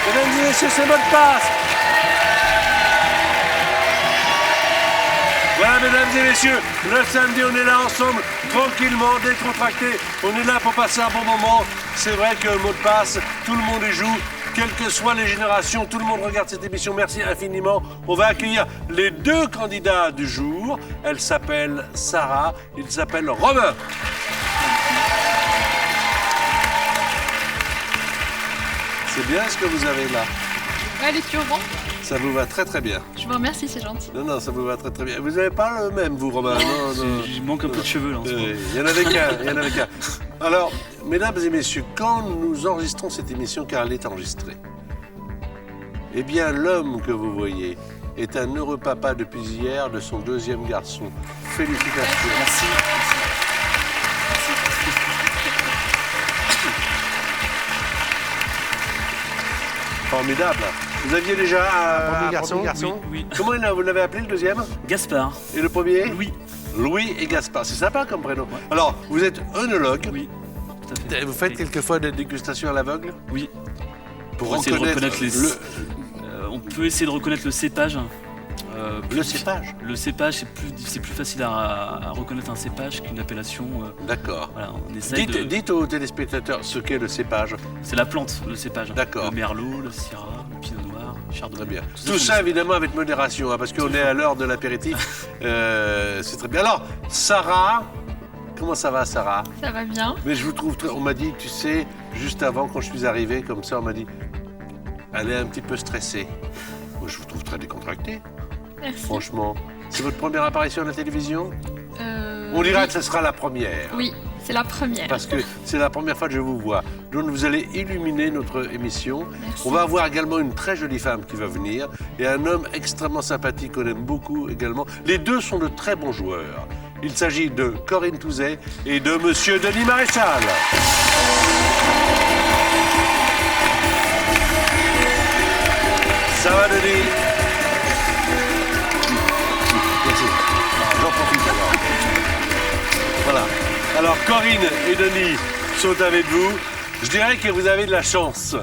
Mesdames et messieurs, c'est mot de passe. Voilà, mesdames et messieurs, le samedi, on est là ensemble, tranquillement, décontracté. On est là pour passer un bon moment. C'est vrai que le mot de passe, tout le monde y joue, quelles que soient les générations, tout le monde regarde cette émission. Merci infiniment. On va accueillir les deux candidats du jour. Elle s'appelle Sarah, il s'appelle Romain. C'est bien ce que vous avez là. Ouais, les turbans. Ça vous va très très bien. Je vous remercie, c'est gentil. Non, ça vous va très très bien. Vous n'avez pas le même, vous, Romain? Non. Il manque un peu de cheveux, là, en ce moment. Il y en avait qu'un. Alors, mesdames et messieurs, quand nous enregistrons cette émission, car elle est enregistrée, eh bien, l'homme que vous voyez est un heureux papa depuis hier de son deuxième garçon. Félicitations. Merci. Formidable. Vous aviez déjà un premier garçon? Oui. Comment vous l'avez appelé, le deuxième? Gaspard. Et le premier? Louis. Louis et Gaspard. C'est sympa comme prénom. Ouais. Alors, vous êtes œnologue. Oui, tout à fait. Vous faites quelquefois des dégustations à l'aveugle? Oui. Pour essayer de reconnaître reconnaître on peut essayer de reconnaître le cépage. Le cépage? Le cépage, c'est plus facile à reconnaître un cépage qu'une appellation. D'accord. Voilà, on essaye dites aux téléspectateurs ce qu'est le cépage. C'est la plante, le cépage. D'accord. Le merlot, le syrah, le pinot noir, le chardonnay. Très bien. Tout ça, évidemment, avec modération, hein, parce qu'on est à l'heure de l'apéritif. C'est très bien. Alors, Sarah, comment ça va, Sarah? Ça va bien. Mais je vous trouve très... On m'a dit, tu sais, juste avant, quand je suis arrivé, comme ça, on m'a dit, elle est un petit peu stressée. Moi, je vous trouve très décontractée. Merci. Franchement. C'est votre première apparition à la télévision? On dira oui. que ce sera la première. Oui, c'est la première. Parce que c'est la première fois que je vous vois. Donc vous allez illuminer notre émission. Merci. On va avoir également une très jolie femme qui va venir et un homme extrêmement sympathique qu'on aime beaucoup également. Les deux sont de très bons joueurs. Il s'agit de Corinne Touzet et de Monsieur Denis Maréchal. Ça va, Denis? Merci. J'en profite alors. Voilà. Alors, Corinne et Denis sont avec vous. Je dirais que vous avez de la chance.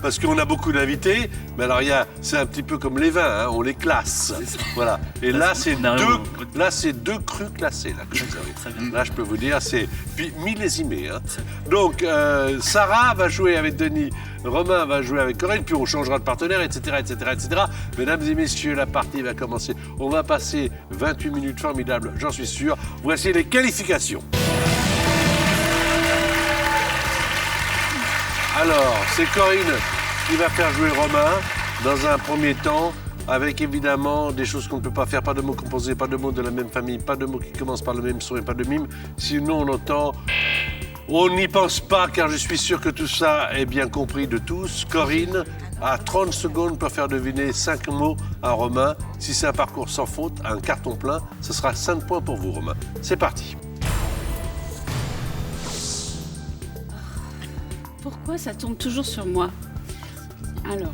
Parce qu'on a beaucoup d'invités, mais alors c'est un petit peu comme les vins, hein, on les classe. Voilà. Et là, c'est deux crus classés là, que vous avez. Très bien. Là, je peux vous dire, c'est puis millésimé. Hein. Donc, Sarah va jouer avec Denis, Romain va jouer avec Corinne, puis on changera de partenaire, etc., etc., etc. Mesdames et messieurs, la partie va commencer. On va passer 28 minutes formidables, j'en suis sûr. Voici les qualifications. Alors, c'est Corinne qui va faire jouer Romain dans un premier temps, avec évidemment des choses qu'on ne peut pas faire, pas de mots composés, pas de mots de la même famille, pas de mots qui commencent par le même son et pas de mime. Sinon, on entend... On n'y pense pas, car je suis sûr que tout ça est bien compris de tous. Corinne, à 30 secondes, peut faire deviner 5 mots à Romain. Si c'est un parcours sans faute, un carton plein, ce sera 5 points pour vous, Romain. C'est parti. Pourquoi ça tombe toujours sur moi? Alors,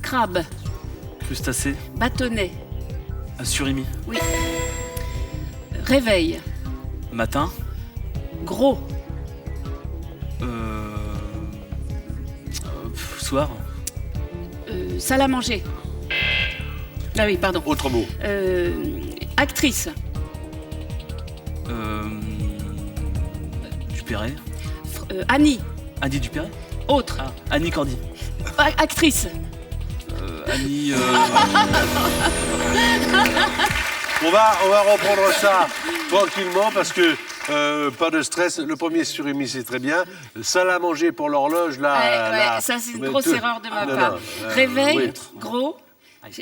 crabe, Crustacé, bâtonnet, surimi, oui. Réveil, matin, gros, soir, salle à manger. Ah oui, pardon. Autre mot. Actrice, Dupéret, Annie, Annie Dupéret, autre, Annie Cordy, actrice. Annie... On va reprendre ça tranquillement parce que pas de stress. Le premier surimi, c'est très bien. Salle à manger pour l'horloge, là... là ça, c'est une grosse erreur de ma part. Réveil, oui. gros.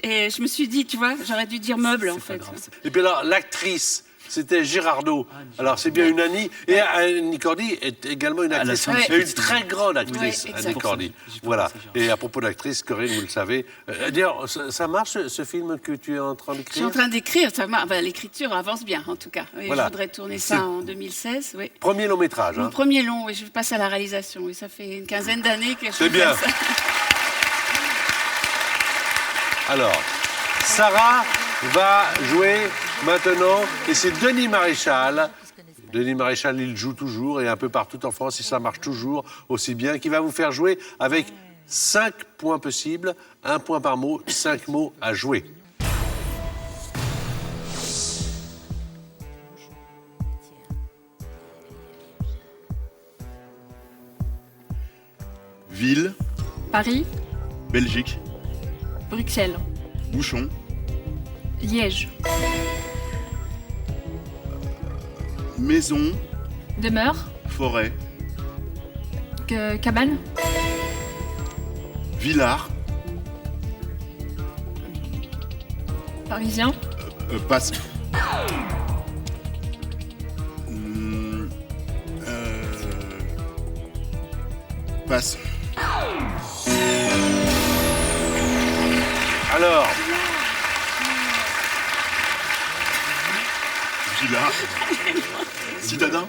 Et je me suis dit, tu vois, j'aurais dû dire meuble, en fait. Grave, Et puis alors, l'actrice, c'était Girardot. Alors, c'est bien une Annie. Et Annie Cordy est également une actrice. Ouais. C'est une très grande actrice, Ouais, Annie exact. Cordy. J'y pense, Voilà. c'est Girardot. Et à propos d'actrice, Corinne, vous le savez. D'ailleurs, ça marche, ce film que tu es en train Je suis d'écrire? en train d'écrire, l'écriture avance bien, en tout cas. Oui, Voilà. Je voudrais tourner C'est- ça en 2016, oui. Premier long métrage. Mon Hein. premier long, oui, je passe à la réalisation. Oui, ça fait une quinzaine d'années que je C'est fais bien. ça. Alors, Sarah va jouer maintenant, et c'est Denis Maréchal. Denis Maréchal, il joue toujours, et un peu partout en France, et ça marche toujours aussi bien, qui va vous faire jouer avec 5 points possibles, 1 point par mot, 5 mots à jouer. Ville, Paris, Belgique, Bruxelles, bouchon, Liège, maison, demeure, forêt, cabane, Villars, parisien, passe. Passe. Alors, Villars. Citadin.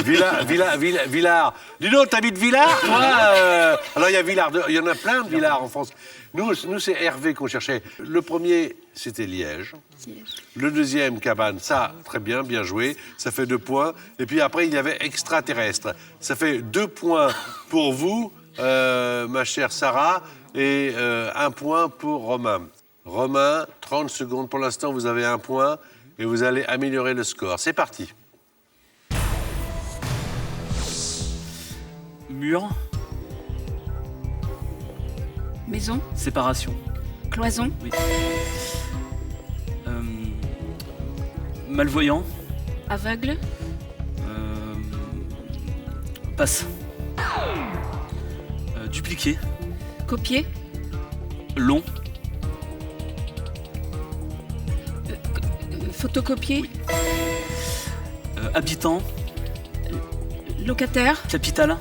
Villars. Dis donc, t'habites Villars, toi Alors, il y a Villars, il y en a plein de Villars en France. Nous c'est Hervé qu'on cherchait. Le premier, c'était Liège. Le deuxième, Cabane. Ça, très bien, bien joué. Ça fait 2 points. Et puis après, il y avait extraterrestre. Ça fait 2 points pour vous, ma chère Sarah, et 1 point pour Romain. Romain, 30 secondes. Pour l'instant, vous avez 1 point et vous allez améliorer le score. C'est parti. Mur, Maison, séparation. cloison, Malvoyant, aveugle, passe. Dupliqué, copier, long, photocopier, habitant, locataire, capitale.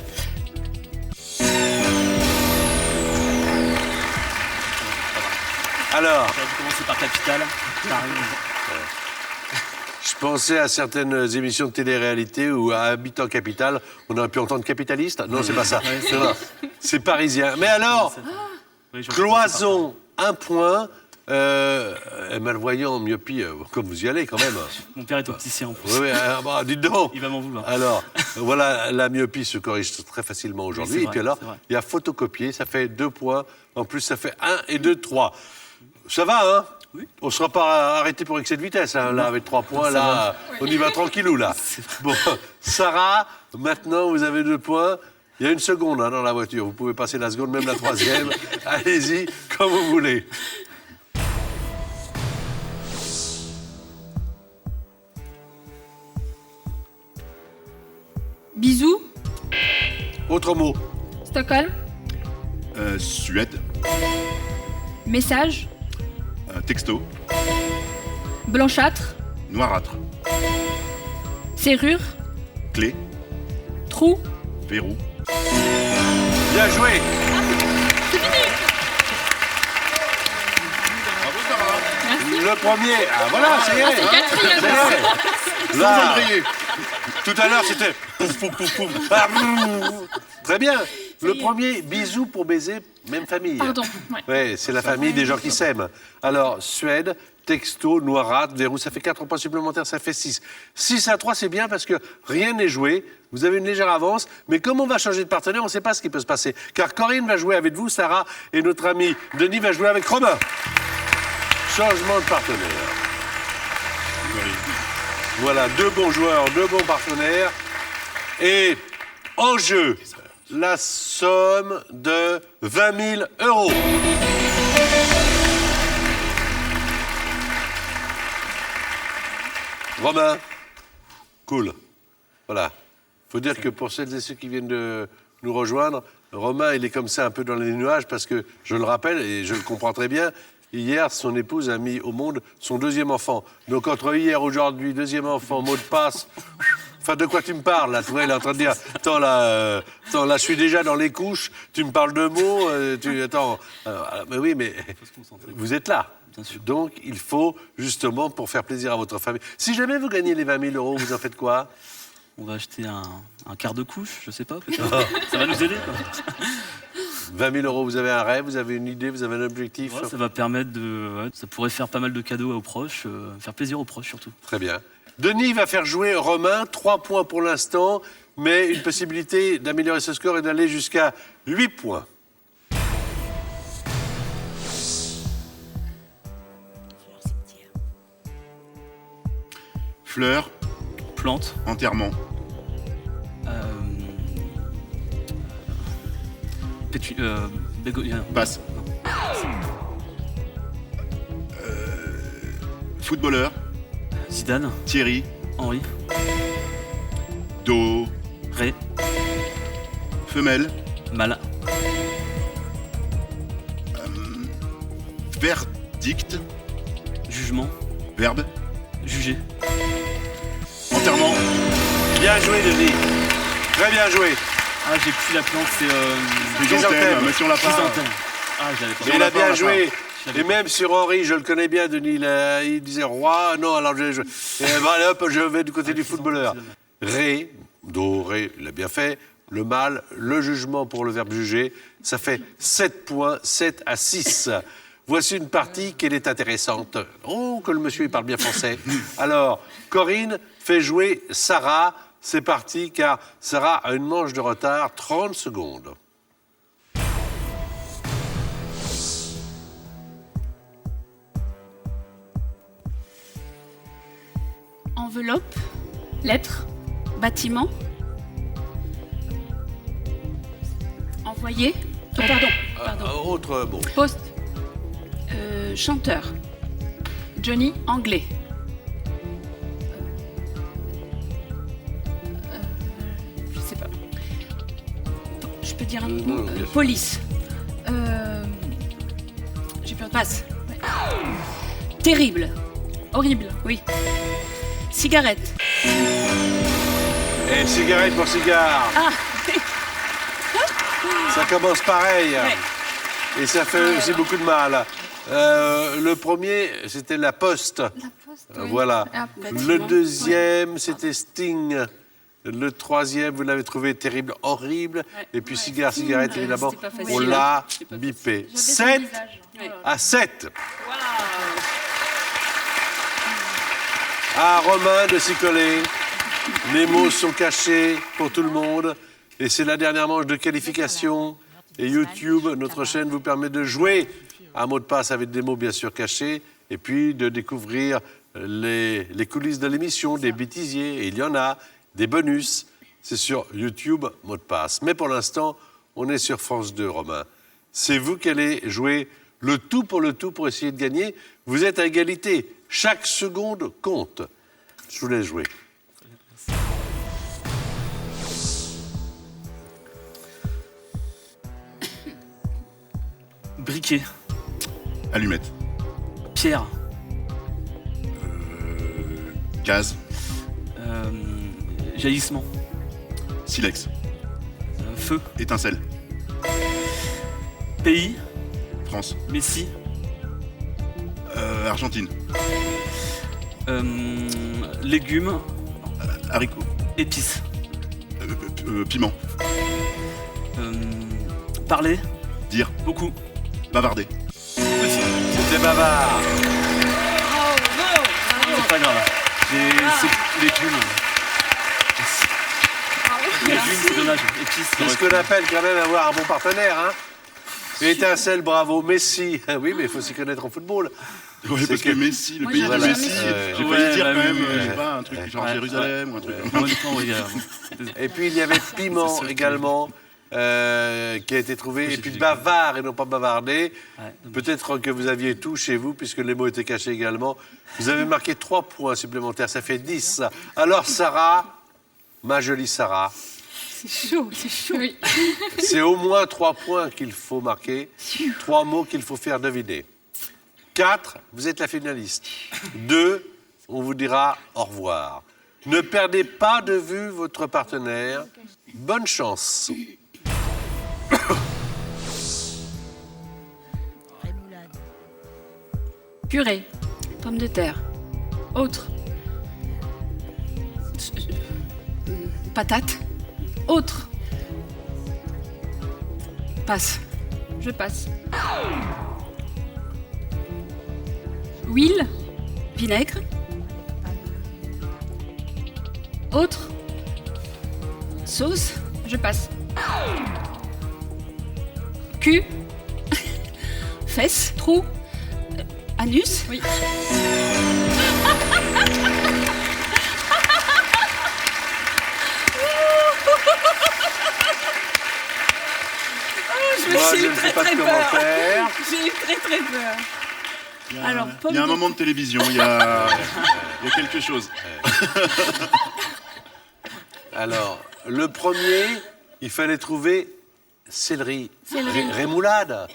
Alors, J'aurais dû commencer par capitale. Paris. je pensais à certaines émissions de télé-réalité où, à Habitant Capital, on aurait pu entendre capitaliste. Non, c'est pas ça. Ouais, c'est Non, c'est parisien. Mais alors, Oui, j'aurais dû cloison, 1 point. Malvoyant, myopie, comme vous y allez quand même. commencer par- Mon père est opticien en plus. Oui, dites donc. Il va m'en vouloir. Alors, voilà, la myopie se corrige très facilement aujourd'hui. Oui, c'est Et puis vrai, alors, c'est vrai. il y a photocopier, ça fait 2 points. En plus, ça fait 1 et 2, 3. Ça va, hein? Oui. On ne sera pas arrêté pour excès de vitesse, hein, là, avec 3 points, Ça là, on y va tranquillou, là. Bon, Sarah, maintenant, vous avez 2 points. Il y a 1 seconde hein, dans la voiture. Vous pouvez passer la seconde, même la 3e. Allez-y, comme vous voulez. bisous, Autre mot. Stockholm, Suède, message, texto, blanchâtre, noirâtre, serrure, clé, trou, verrou, Bien joué. bravo Sarah. Le premier. Ah, voilà, ça y est. c'est quatrième. Ça y est. Là, Cendrier. tout à l'heure, c'était pouf, pouf, pouf, pouf. Ah, très bien. Le premier, bisous pour baiser, même famille. Pardon, ouais. Ouais, c'est la famille des gens qui s'aiment. Alors, Suède, texto, noirâtre, verrou, ça fait 4 points supplémentaires, ça fait 6. 6 à 3, c'est bien parce que rien n'est joué. Vous avez une légère avance, mais comme on va changer de partenaire, on ne sait pas ce qui peut se passer. Car Corinne va jouer avec vous, Sarah, et notre ami Denis va jouer avec Romain. Changement de partenaire. Voilà, 2 bons joueurs, 2 bons partenaires. Et en jeu, la somme de 20 000 €. Romain, cool. Voilà. Faut dire que pour celles et ceux qui viennent de nous rejoindre, Romain, il est comme ça un peu dans les nuages parce que, je le rappelle, et je le comprends très bien, hier, son épouse a mis au monde son 2e enfant. Donc entre hier et aujourd'hui, 2e enfant, mot de passe... Enfin, de quoi tu me parles, là? Tu vois, il est en train de dire, attends, là, je suis déjà dans les couches, tu me parles de mots, mais oui, mais vous êtes là. Bien sûr. Donc, il faut, justement, pour faire plaisir à votre famille. Si jamais vous gagnez les 20 000 €, vous en faites quoi? On va acheter un quart de couche, je sais pas, peut-être. Ça va nous aider, quoi. 20 000 €, vous avez un rêve, vous avez une idée, vous avez un objectif? Ouais, ça va permettre de... ouais, ça pourrait faire pas mal de cadeaux aux proches, faire plaisir aux proches surtout. Très bien. Denis va faire jouer Romain, 3 points pour l'instant, mais une possibilité d'améliorer ce score et d'aller jusqu'à 8 points. Fleur. Plante. Enterrement. Bégonia. Passe. Footballeur. Zidane. Thierry. Henri. Do. Ré. Femelle. Mal. Verdict. Jugement. Verbe. Juger. Enterrement. Bien joué, Denis. Très bien joué. Ah, j'ai plus la plante, c'est. Chrysanthème. Mais si on l'a pas. Chrysanthème. Ah, j'avais pas. Mais il a bien on l'a joué. Je l'avais Et même sur Henri, je le connais bien, Denis, il disait roi. Non, alors je allez, hop, je vais du côté du footballeur. Ré, do, ré, il a bien fait. Le mal, le jugement pour le verbe juger, ça fait 7 points, 7 à 6. Voici une partie qui est intéressante. Oh, que le monsieur il parle bien français. Alors, Corinne fait jouer Sarah. C'est parti, car Sarah a une manche de retard, 30 secondes. Enveloppe, Lettre. bâtiment. Envoyé. Oh, pardon. Autre mot. Poste. Chanteur. Johnny. Anglais. Je sais pas. Je peux dire un mot. non, bien sûr. Police. J'ai peur de passe. Terrible. Horrible. Oui. Cigarette. Et cigarette pour cigare. Ah. Ça commence pareil. Ouais. Et ça fait aussi beaucoup de mal. Le premier, c'était la poste. La poste. Voilà. Ah, Le deuxième, c'était Sting. Le troisième, vous l'avez trouvé terrible, horrible. Ouais. Et puis cigare, cigarette, Ouais, évidemment, c'était pas facile, on hein. l'a C'était pas bipé. J'avais son 7 visage. Ouais. à 7. Waouh. Ah, Romain de s'y coller. Les mots sont cachés pour tout le monde. Et c'est la dernière manche de qualification. Et YouTube, notre chaîne, vous permet de jouer un mot de passe avec des mots bien sûr cachés. Et puis de découvrir les coulisses de l'émission, des bêtisiers. Et il y en a, des bonus. C'est sur YouTube, mot de passe. Mais pour l'instant, on est sur France 2, Romain. C'est vous qui allez jouer le tout pour essayer de gagner. Vous êtes à égalité. Chaque seconde compte. Je vous laisse jouer. Briquet. Allumette. Pierre. Gaz. Jaillissement. Silex. Feu. Étincelle. Pays. France. Messi. Argentine. Légumes. Haricots. Épices. Piment. Parler. Dire. Beaucoup. Bavarder. C'était bavard. C'est pas grave. C'est légumes. Légumes, c'est dommage. Épices. C'est ce qu'on appelle quand même avoir un bon partenaire. Hein. Étincelle, bravo. Messi. Oui, mais il faut s'y connaître en football. Oui, C'est parce que- que Messi, le Moi, pays j'ai de jamais Messi, su. j'ai Ouais, failli dire bah quand même, oui, je sais pas, un truc genre Ouais. Jérusalem ou un truc. En même temps, oui. Et puis il y avait piment également. Qui a été trouvé. Et puis bavard et non pas bavardé. Ouais, Peut-être que vous aviez tout chez vous, puisque les mots étaient cachés également. Vous avez marqué 3 points supplémentaires, ça fait 10. Alors Sarah, ma jolie Sarah, C'est chaud. Oui. c'est au moins 3 points qu'il faut marquer, 3 mots qu'il faut faire deviner. 4, vous êtes la finaliste. 2, on vous dira au revoir. Ne perdez pas de vue votre partenaire. Bonne chance. Purée. Pomme de terre. Autre. Patate. Autre. Passe. Je passe. Huile. Vinaigre. Autre. Sauce. Je passe. Cul. Fesse. Trou. Anus. Oui. Moi, J'ai je eu ne fais très pas de très peur. commentaires. J'ai eu très très peur. Alors, Il y a un moment de télévision, il y a quelque chose. Alors, le premier, il fallait trouver céleri. Rémoulade.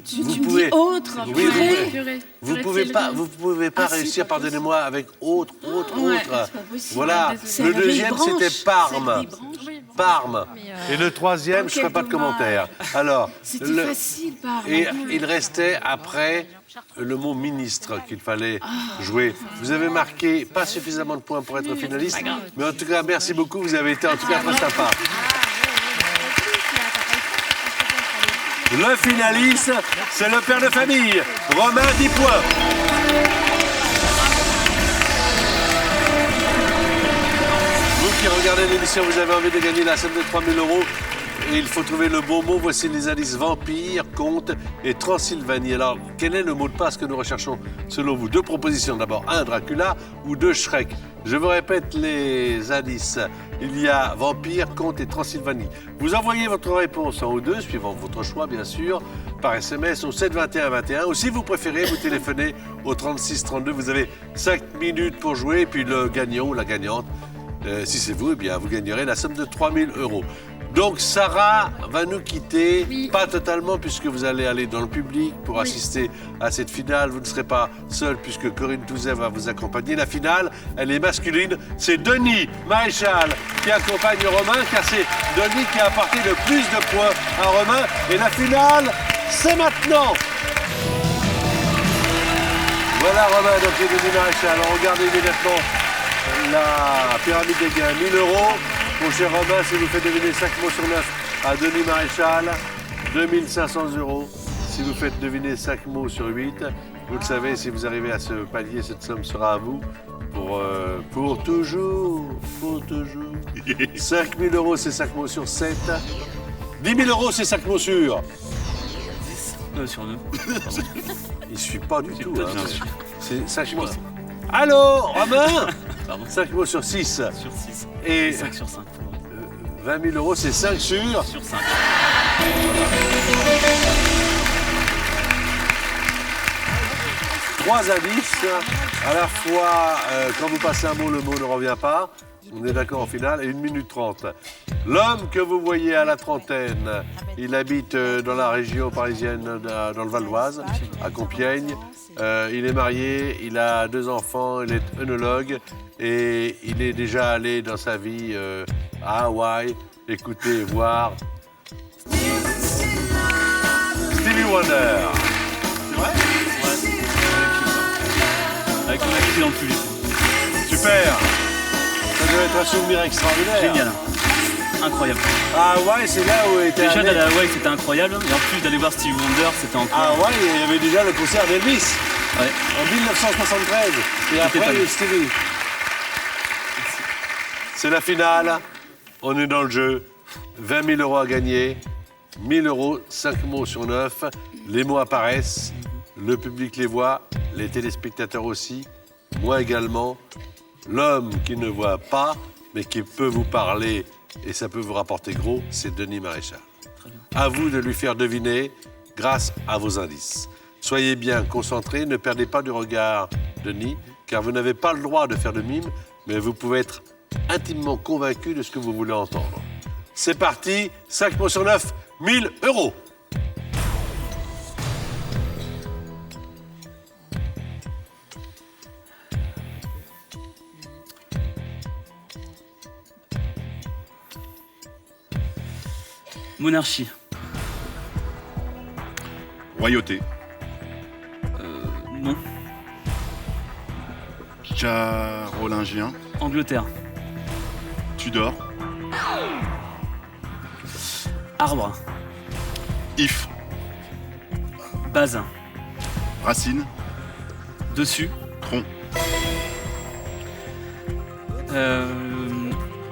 Tu Vous me pouvez- dis autre. Oui, purée. Purée. Vous Purée de pouvez pas, céleri. vous pouvez pas Ah, c'est réussir, pas pardonnez-moi, avec autre. Ouais, c'est pas possible. Voilà. Désolée. Le deuxième, c'était Parme. Oui, bon. Parme. Mais, Et le troisième, Oh, je ne ferai quel pas de dommage. commentaire. Alors, C'était le- facile, par et il restait après le mot ministre qu'il fallait jouer. Vous avez marqué pas suffisamment de points pour être finaliste, mais en tout cas, merci beaucoup. Vous avez été en tout cas très sympa. Le finaliste, c'est le père de famille, Romain 10 points. Vous qui regardez l'émission, vous avez envie de gagner la somme de 3 000 €. Et il faut trouver le bon mot. Voici les indices vampire, conte et Transylvanie. Alors, quel est le mot de passe que nous recherchons selon vous? Deux propositions. D'abord, un Dracula ou deux Shrek. Je vous répète les indices. Il y a vampire, conte et Transylvanie. Vous envoyez votre réponse en O2, suivant votre choix, bien sûr, par SMS au 7 21 21. Ou si vous préférez, vous téléphonez au 36 32. Vous avez 5 minutes pour jouer. Et puis le gagnant ou la gagnante, si c'est vous, eh bien, vous gagnerez la somme de 3 000 €. Donc Sarah va nous quitter, Oui. pas totalement puisque vous allez aller dans le public pour assister à cette finale. Vous ne serez pas seul puisque Corinne Touzet va vous accompagner. La finale, elle est masculine. C'est Denis Maréchal qui accompagne Romain car c'est Denis qui a apporté le plus de points à Romain. Et la finale, c'est maintenant. Voilà Romain, donc c'est Denis Maréchal. Alors regardez immédiatement la pyramide des gains, 1 000 €. Mon cher Romain, si vous faites deviner 5 mots sur 9 à Denis Maréchal, 2 500 €. Si vous faites deviner 5 mots sur 8, vous le savez, si vous arrivez à ce palier, cette somme sera à vous pour toujours, pour toujours. 5 000 €, c'est 5 mots sur 7. 10 000 € c'est 5 mots sur. Sur 9. Il ne suit pas du tout. peut-être Hein, bien. c'est 5 mots. Allô, Romain. Pardon. 5 mots sur 6. Sur 6. Et 5 sur 5. 20 000 €, c'est 5 sur. Sur 5. Trois indices. À la fois, quand vous passez un mot, le mot ne revient pas. On est d'accord en finale. Et 1 minute 30. L'homme que vous voyez à la trentaine, il habite dans la région parisienne, dans le Val d'Oise, à Compiègne. Il est marié, il a 2 enfants, il est œnologue et il est déjà allé dans sa vie à Hawaï, écouter et voir Stevie Wonder. C'est vrai? Avec mon activité dans le public. Super. Ça doit être un souvenir extraordinaire. Génial. Incroyable. À Hawaï, c'est là où était Déjà allé. d'aller à Hawaï, c'était incroyable. Et en plus d'aller voir Stevie Wonder, c'était À encore. Hawaï, il y avait déjà le concert d'Elvis Ouais. en 1973. Et après, pas il y a eu mal. Stevie. C'est la finale. On est dans le jeu. 20 000 € à gagner. 1 000 €, 5 mots sur 9. Les mots apparaissent. Le public les voit. Les téléspectateurs aussi. Moi également. L'homme qui ne voit pas, mais qui peut vous parler, et ça peut vous rapporter gros, c'est Denis Maréchal. À vous de lui faire deviner grâce à vos indices. Soyez bien concentrés, ne perdez pas du regard Denis, car vous n'avez pas le droit de faire de mime, mais vous pouvez être intimement convaincu de ce que vous voulez entendre. C'est parti, 5 mots sur 9, 1 000 €. Monarchie. Royauté. Non. Carolingien. Angleterre. Tudor. Arbre. If. Base. Racine. Dessus. Tronc.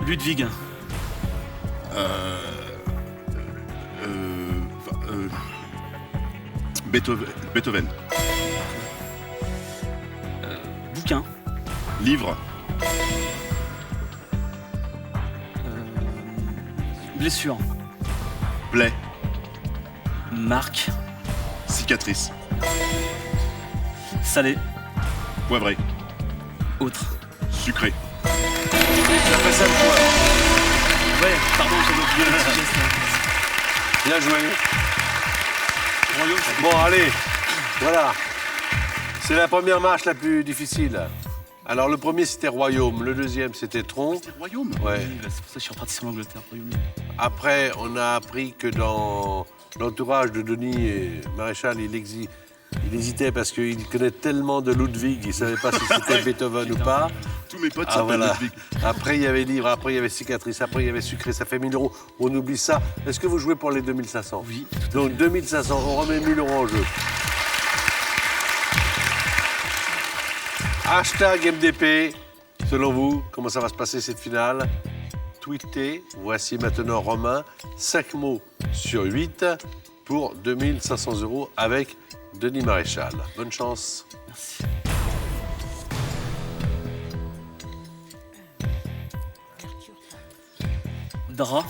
Ludwig. Beethoven. Bouquin. Livre. Blessure. Plaie. Marque. Cicatrice. Salé. Poivré. Autre. Sucré. Ça fait 5 points. Ouais, pardon, j'avais oublié le petit geste. Là. Bien joué. Royaume, ça- Bon, allez, voilà. C'est la première marche la plus difficile. Alors, le premier, c'était Royaume. Le deuxième, c'était Tronc. C'est le royaume. Ouais. Oui, bah, c'est pour ça que je suis reparti sur l'Angleterre. Royaume-Uni. Après, on a appris que dans l'entourage de Denis Maréchal, il hésitait parce qu'il connaît tellement de Ludwig, il ne savait pas si c'était Beethoven ou pas. Tous mes potes Ah, s'appellent voilà. Ludwig. Après, il y avait livre, après, il y avait cicatrice, après, il y avait sucré, ça fait 1 000 €. On oublie ça. Est-ce que vous jouez pour les 2500? Oui, Donc 2500, on remet 1 000 € en jeu. Hashtag MDP, selon vous, comment ça va se passer cette finale? Tweetez, voici maintenant Romain, 5 mots sur 8 pour 2500 € avec Denis Maréchal. Bonne chance. Merci. Drap.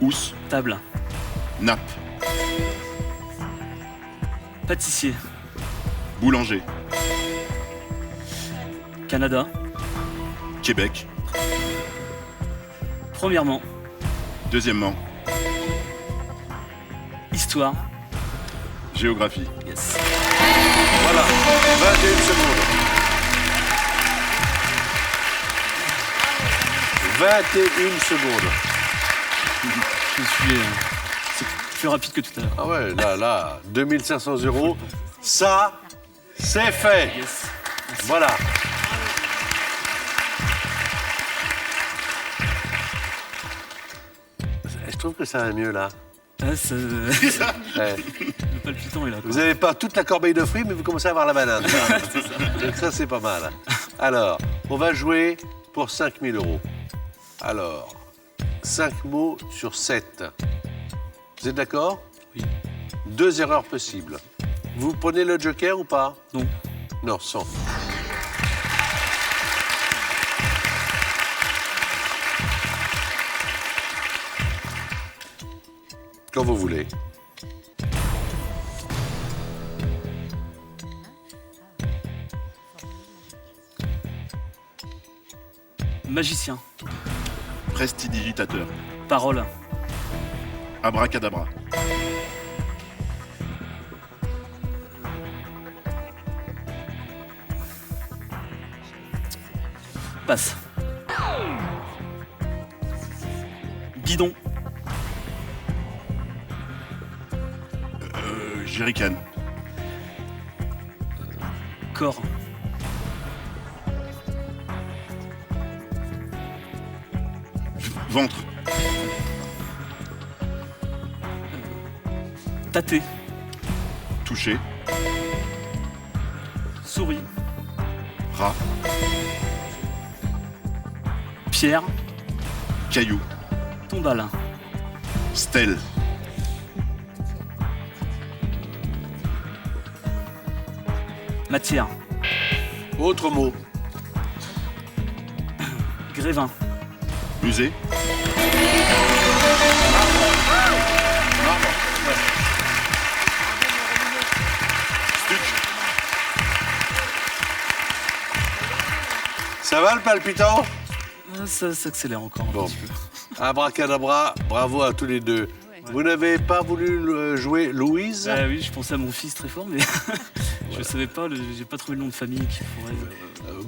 Housse. Table. Nappe. Pâtissier. Boulanger. Canada. Québec. Premièrement. Deuxièmement. Histoire. Géographie. Yes. Voilà, 21 secondes. 21 secondes. Je suis c'est plus rapide que tout à l'heure. Ah ouais, là, 2500 €. Ça, c'est fait. Yes. Voilà. Je trouve que ça va mieux là. Ah, ça- le Ouais. palpitant est là. Quoi. Vous n'avez pas toute la corbeille de fruits, mais vous commencez à avoir la banane. Donc ça, c'est pas mal. Alors, on va jouer pour 5 000 €. Alors, 5 mots sur 7. Vous êtes d'accord? Oui. 2 erreurs possibles. Vous prenez le joker ou pas? Non. Non, sans. Quand vous voulez. Magicien. Prestidigitateur. Parole. Abracadabra. Passe. Bidon. Jerrycan. Corps. Ventre. Tâter. Toucher. Souris. Rat. Pierre. Caillou. Tombale. Stèle. Matière. Autre mot. Grévin. Musée. Stuc. Ça va le palpitant? Ah, ça s'accélère encore un Bon. petit peu. Abracadabra, bravo à tous les deux. Vous n'avez pas voulu jouer Louise? Ah oui, je pensais à mon fils très fort, mais je ne savais pas, j'ai pas trouvé le nom de famille qui pourrait.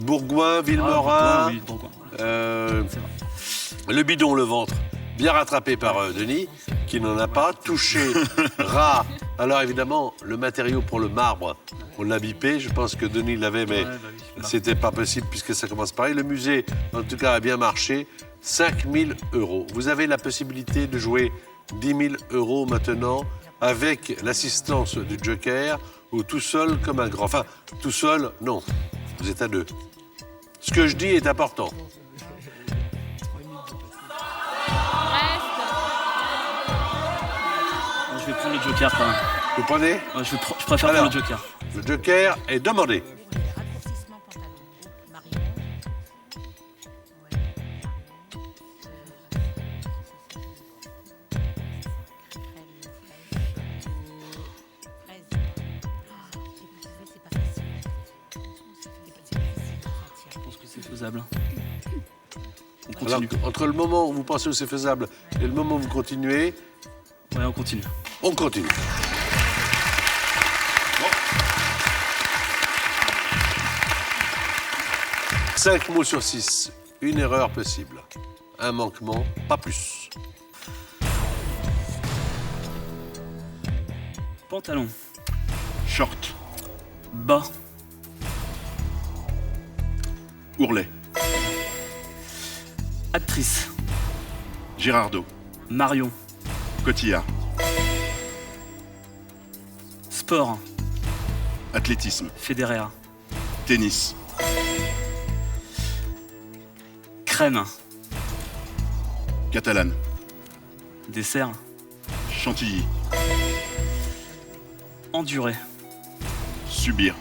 Bourgoin, Ah, Villemorin, oui, Bourgoin. euh, C'est vrai. le bidon, le ventre. Bien rattrapé par Denis, qui n'en a pas. Touché, rat. Alors évidemment, le matériau pour le marbre, on l'a bipé. Je pense que Denis l'avait, mais Ouais, bah oui. c'était pas possible puisque ça commence pareil. Le musée, en tout cas, a bien marché. 5 000 €. Vous avez la possibilité de jouer 10 000 € maintenant avec l'assistance du Joker ou tout seul comme un grand. Enfin, tout seul, non. Vous êtes à deux. Ce que je dis est important. Je vais prendre le Joker quand même. Vous prenez? Ouais, je préfère Alors. prendre le Joker. Le Joker est demandé. Raccourcissement pantalon. Marion. faisable. On Alors, continue. entre le moment où vous pensez que c'est faisable et le moment où vous continuez, Ouais, on continue. on continue. 5 mots sur 6, une erreur possible. Un manquement, pas plus. Pantalon. Short. Bas. Ourlet. Actrice. Girardot. Marion. Cotillard. Sport. Athlétisme. Federer. Tennis. Crème. Catalane. Dessert. Chantilly. Endurer. Subir.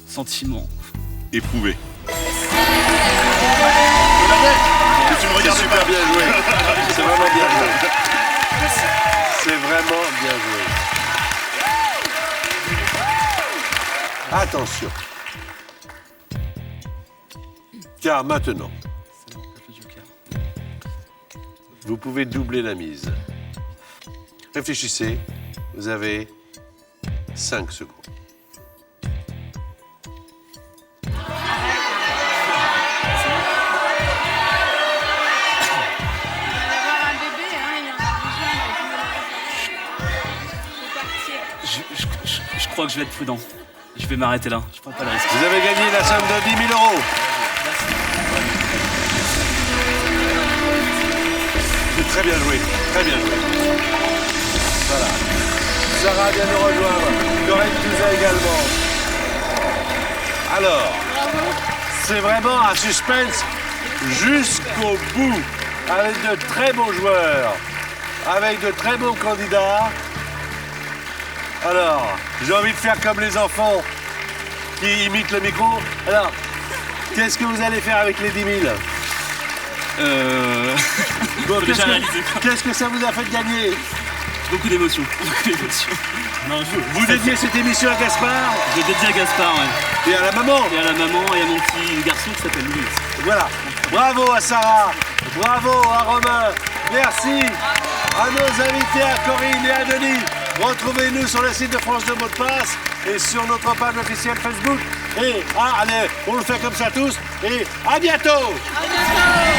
Sentiment. Éprouver. C'est Tu me regardais super pas. bien joué. C'est vraiment bien joué. C'est vraiment bien joué. Attention. Car maintenant, vous pouvez doubler la mise. Réfléchissez. Vous avez 5 secondes. Je crois que je vais être prudent. Je vais m'arrêter là. Je prends pas le risque. Vous avez gagné la somme de 10 000 euros. C'est très bien joué. Très bien joué. Voilà. Sarah vient nous rejoindre. Corinne Touzet également. Alors, c'est vraiment un suspense jusqu'au bout. Avec de très bons joueurs. Avec de très bons candidats. Alors, j'ai envie de faire comme les enfants qui imitent le micro. Alors, qu'est-ce que vous allez faire avec les 10 000 Bon, déjà réalisé. qu'est-ce que ça vous a fait gagner? Beaucoup d'émotions. Beaucoup d'émotions. Non, Vous dédiez cette émission à Gaspard je dédie à Gaspard, ouais. et à la maman. Et à la maman et à mon petit garçon qui s'appelle Louis. Voilà. Bravo à Sarah. Bravo à Romain. Merci à nos invités, à Corinne et à Denis. Retrouvez-nous sur le site de France 2 Mot de Passe et sur notre page officielle Facebook. Et allez, on le fait comme ça tous. Et à bientôt. À bientôt.